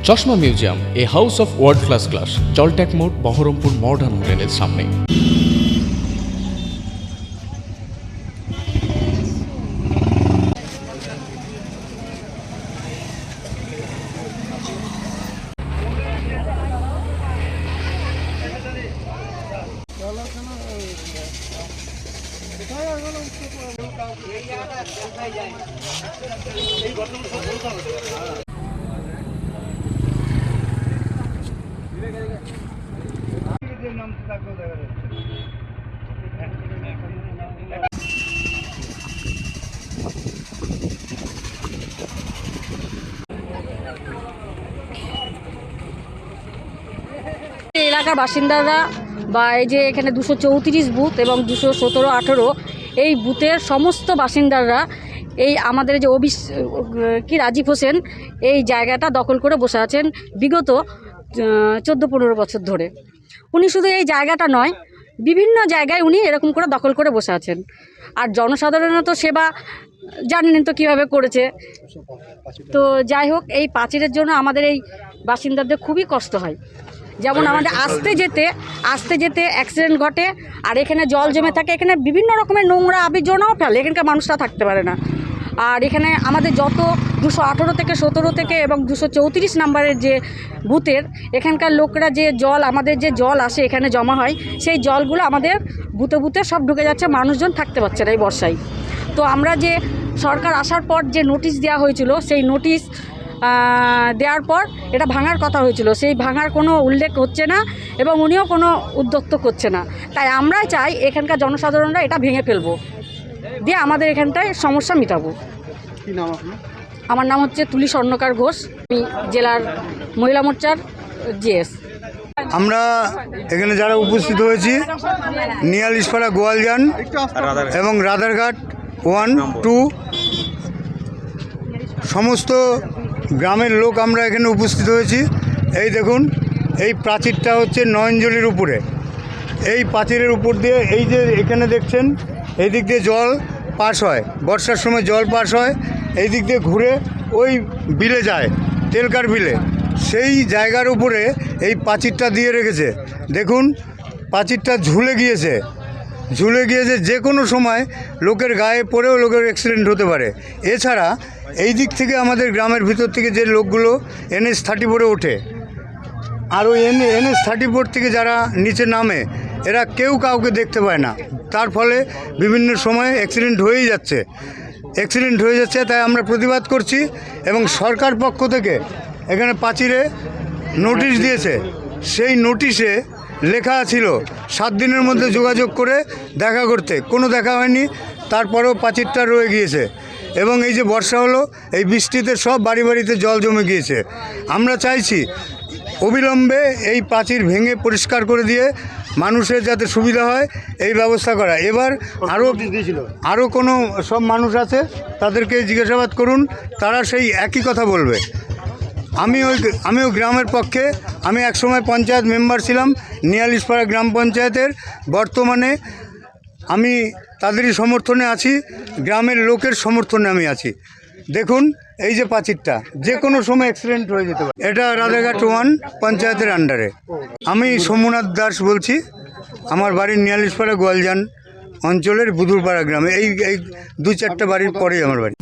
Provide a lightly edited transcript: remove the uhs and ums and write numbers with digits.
চশমা museum, a house of world class, জলট্যাক মোড়, বহরমপুর মডার্ন হোটেলের সামনে। এলাকার বাসিন্দারা বা এই যে এখানে 234 বুথ এবং 217-18 এই বুথের সমস্ত বাসিন্দারা এই আমাদের যে রাজীব হোসেন এই জায়গাটা দখল করে বসে আছেন বিগত 14-15 বছর ধরে। উনি শুধু এই জায়গাটা নয়, বিভিন্ন জায়গায় উনি এরকম করে দখল করে বসে আছেন। আর জনসাধারণের তো সেবা জানেন তো কীভাবে করেছে। তো যাই হোক, এই প্রাচীরের জন্য আমাদের এই বাসিন্দাদের খুবই কষ্ট হয়। যেমন আমাদের আসতে যেতে অ্যাক্সিডেন্ট ঘটে, আর এখানে জল জমে থাকে, এখানে বিভিন্ন রকমের নোংরা আবর্জনাও ফেলে, এখানকার মানুষরা থাকতে পারে না। আর এখানে আমাদের যত 218 থেকে 17 থেকে এবং 234 নাম্বারের যে বুথের এখানকার লোকরা যে জল, আমাদের যে জল আসে এখানে জমা হয়, সেই জলগুলো আমাদের বুথে সব ঢুকে যাচ্ছে, মানুষজন থাকতে পারছে না এই বর্ষায়। তো আমরা যে সরকার আসার পর যে নোটিশ দেওয়া হয়েছিল, সেই নোটিশ দেওয়ার পর এটা ভাঙার কথা হয়েছিল, সেই ভাঙার কোনো উল্লেখ হচ্ছে না এবং উনিও কোনো উদ্যোক্ত করছে না। তাই আমরা চাই এখানকার জনসাধারণরা এটা ভেঙে ফেলবো, দিয়ে আমাদের এখানটায় সমস্যা মেটাবো। কি নাম আপনার? আমার নাম হচ্ছে তুলি স্বর্ণকার ঘোষ, আমি জেলার মহিলা মোর্চার জিএস। আমরা এখানে যারা উপস্থিত হয়েছি, নিয়ালিশপাড়া, গোয়ালজান এবং রাধারঘাট 1, 2 সমস্ত গ্রামের লোক আমরা এখানে উপস্থিত হয়েছি। এই দেখুন, এই প্রাচীরটা হচ্ছে নয়নজলির উপরে। এই প্রাচীরের উপর দিয়ে এই যে এখানে দেখছেন, এই দিক দিয়ে জল পাস হয়, বর্ষার সময় জল পাস হয়, এই দিক দিয়ে ঘুরে ওই বিলে যায়, তেলকার বিলে। সেই জায়গার উপরে এই প্রাচীরটা দিয়ে রেখেছে। দেখুন, প্রাচীরটা ঝুলে গিয়েছে, যে কোনো সময় লোকের গায়ে পড়েও লোকের অ্যাক্সিডেন্ট হতে পারে। এছাড়া এই দিক থেকে আমাদের গ্রামের ভিতর থেকে যে লোকগুলো NH 34 ওঠে, আর ওই NH 34 থেকে যারা নিচে নামে, এরা কেউ কাউকে দেখতে পায় না। তার ফলে বিভিন্ন সময় অ্যাক্সিডেন্ট হয়ে যাচ্ছে। তাই আমরা প্রতিবাদ করছি এবং সরকার পক্ষ থেকে এখানে প্রাচীরে নোটিশ দিয়েছে। সেই নোটিশে লেখা ছিল 7 দিনের মধ্যে যোগাযোগ করে দেখা করতে, কোনো দেখা হয়নি। তারপরেও প্রাচীরটা রয়ে গিয়েছে এবং এই যে বর্ষা হলো, এই বৃষ্টিতে সব বাড়িতে জল জমে গিয়েছে। আমরা চাইছি অবিলম্বে এই প্রাচীর ভেঙে পরিষ্কার করে দিয়ে মানুষের যাতে সুবিধা হয় এই ব্যবস্থা করা। এবার আরও কোনো সব মানুষ আছে, তাদেরকে জিজ্ঞাসাবাদ করুন, তারা সেই একই কথা বলবে। আমিও গ্রামের পক্ষে, আমি একসময় পঞ্চায়েত মেম্বার ছিলাম নিয়ালিশপাড়া গ্রাম পঞ্চায়েতের। বর্তমানে আমি তাদেরই সমর্থনে আছি, গ্রামের লোকের সমর্থনে আমি আছি। দেখুন, এই যে প্রাচীরটা যে কোনো সময় অ্যাক্সিডেন্ট হয়ে যেতে পারে। এটা রাধারঘাট 1 পঞ্চায়েতের আন্ডারে। আমি সোমনাথ দাস বলছি, আমার বাড়ি নিয়ালিশপাড়া গোয়ালজান অঞ্চলের বুদুরপাড়া গ্রামে। এই 2-4টা বাড়ির পরেই আমার বাড়ি।